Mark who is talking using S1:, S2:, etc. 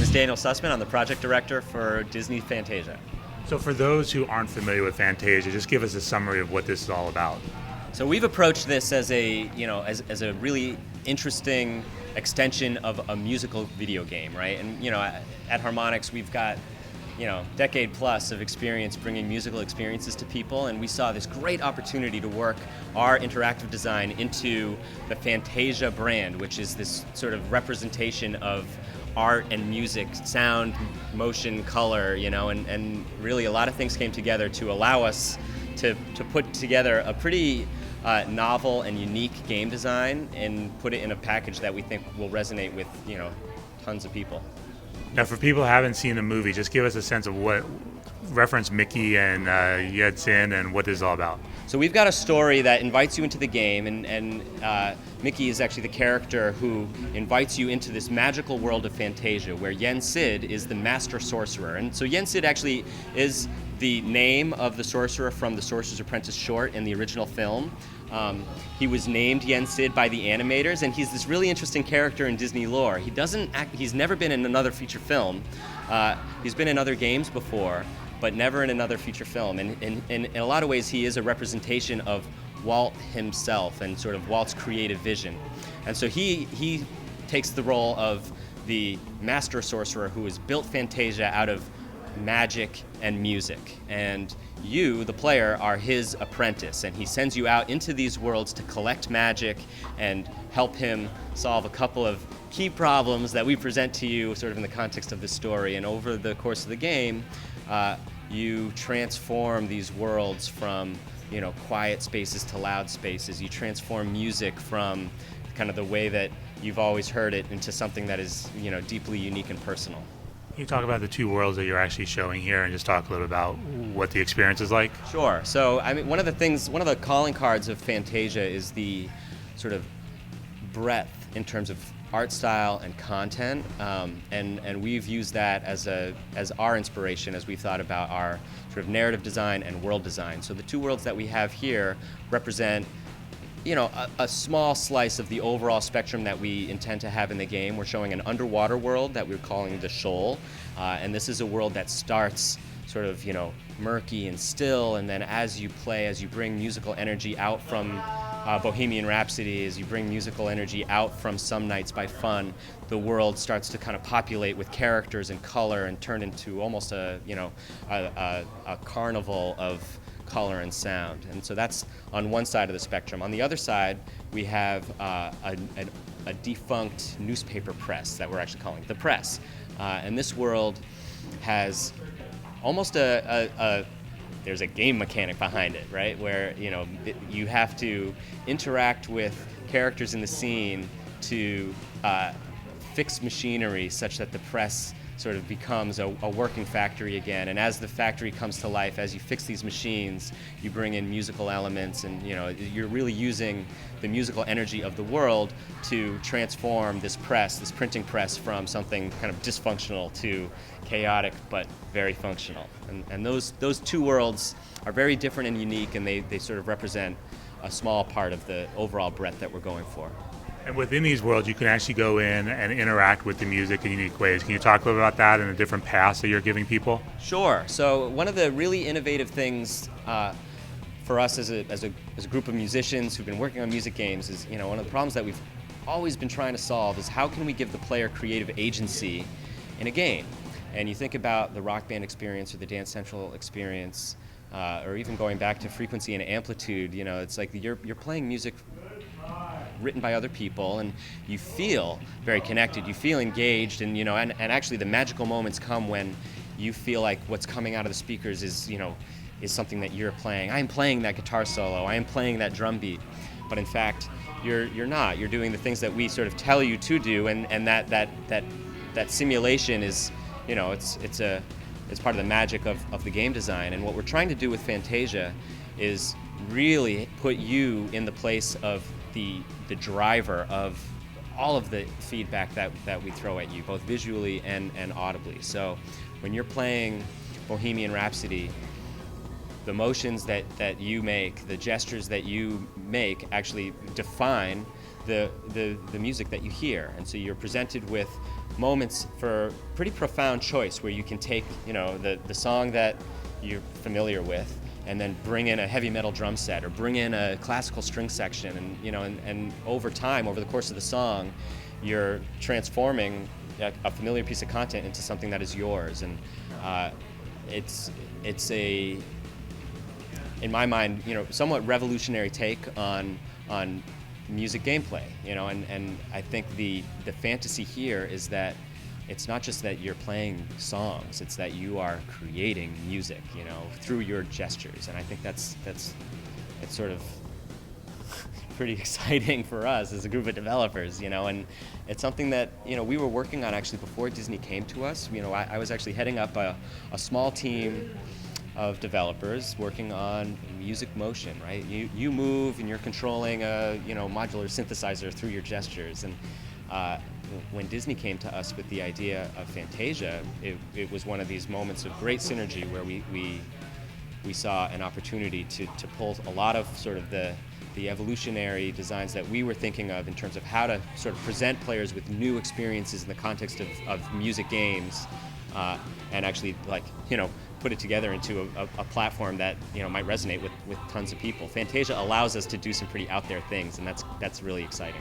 S1: name is Daniel Sussman. I'm the project director for Disney Fantasia.
S2: So for those who aren't familiar with Fantasia, just give us a summary of what this is all about.
S1: So we've approached this as as a really interesting extension of a musical video game, right? And at Harmonix we've got decade plus of experience bringing musical experiences to people, and we saw this great opportunity to work our interactive design into the Fantasia brand, which is this sort of representation of art and music, sound, motion, color, and really a lot of things came together to allow us to put together a pretty novel and unique game design and put it in a package that we think will resonate with tons of people.
S2: Now, for people who haven't seen the movie, just give us a sense of what reference Mickey and Yedsin and what this is all about.
S1: So we've got a story that invites you into the game, and Mickey is actually the character who invites you into this magical world of Fantasia, where Yen Sid is the master sorcerer. And so Yen Sid actually is the name of the sorcerer from the Sorcerer's Apprentice short in the original film. He was named Yen Sid by the animators, and he's this really interesting character in Disney lore. He's never been in another feature film. He's been in other games before, but never in another feature film. And in a lot of ways, he is a representation of Walt himself and sort of Walt's creative vision. And so he takes the role of the master sorcerer who has built Fantasia out of magic and music. And you, the player, are his apprentice, and he sends you out into these worlds to collect magic and help him solve a couple of key problems that we present to you sort of in the context of the story. And over the course of the game, you transform these worlds from quiet spaces to loud spaces. You transform music from kind of the way that you've always heard it into something that is deeply unique and personal.
S2: Can you talk about the two worlds that you're actually showing here and just talk a little about what the experience is like?
S1: Sure. So, one of the calling cards of Fantasia is the sort of breadth in terms of art style and content, and we've used that as our inspiration as we've thought about our sort of narrative design and world design. So the two worlds that we have here represent a small slice of the overall spectrum that we intend to have in the game. We're showing an underwater world that we're calling the Shoal, and this is a world that starts sort of murky and still, and then as you play, as you bring musical energy out from Bohemian Rhapsody, as you bring musical energy out from Some Nights by Fun, the world starts to kind of populate with characters and color and turn into almost a carnival of color and sound. And so that's on one side of the spectrum. On the other side, we have a defunct newspaper press that we're actually calling the Press. And this world has almost there's a game mechanic behind it, right? Where you have to interact with characters in the scene to fix machinery such that the press sort of becomes a working factory again. And as the factory comes to life, as you fix these machines, you bring in musical elements, and you're really using the musical energy of the world to transform this printing press, from something kind of dysfunctional to chaotic but very functional. And those two worlds are very different and unique, and they sort of represent a small part of the overall breadth that we're going for.
S2: And within these worlds, you can actually go in and interact with the music in unique ways. Can you talk a little about that and the different paths that you're giving people?
S1: Sure. So one of the really innovative things for us as a group of musicians who've been working on music games is, one of the problems that we've always been trying to solve is how can we give the player creative agency in a game? And you think about the Rock Band experience or the Dance Central experience, or even going back to Frequency and Amplitude, it's like you're playing music written by other people, and you feel very connected, you feel engaged, and and actually the magical moments come when you feel like what's coming out of the speakers is something that you're playing. I am playing that guitar solo, I am playing that drum beat, but in fact you're not. You're doing the things that we sort of tell you to do, and that simulation is it's part of the magic of the game design. And what we're trying to do with Fantasia is really put you in the place of the driver of all of the feedback that we throw at you, both visually and audibly. So when you're playing Bohemian Rhapsody, the motions that you make, the gestures that you make actually define the music that you hear. And so you're presented with moments for pretty profound choice, where you can take, you know, the song that you're familiar with, and then bring in a heavy metal drum set, or bring in a classical string section, and you know, and over time, over the course of the song, you're transforming a familiar piece of content into something that is yours. And it's a, in my mind, you know, somewhat revolutionary take on music gameplay, you know, and I think the fantasy here is that it's not just that you're playing songs, it's that you are creating music, you know, through your gestures. And I think it's sort of pretty exciting for us as a group of developers, you know, and it's something that, you know, we were working on actually before Disney came to us. You know, I was actually heading up a small team of developers working on music motion, right? You move and you're controlling a, you know, modular synthesizer through your gestures. And when Disney came to us with the idea of Fantasia, it was one of these moments of great synergy where we saw an opportunity to pull a lot of sort of the evolutionary designs that we were thinking of in terms of how to sort of present players with new experiences in the context of music games, and actually, like, you know, put it together into a platform that, you know, might resonate with tons of people. Fantasia allows us to do some pretty out there things, and that's really exciting.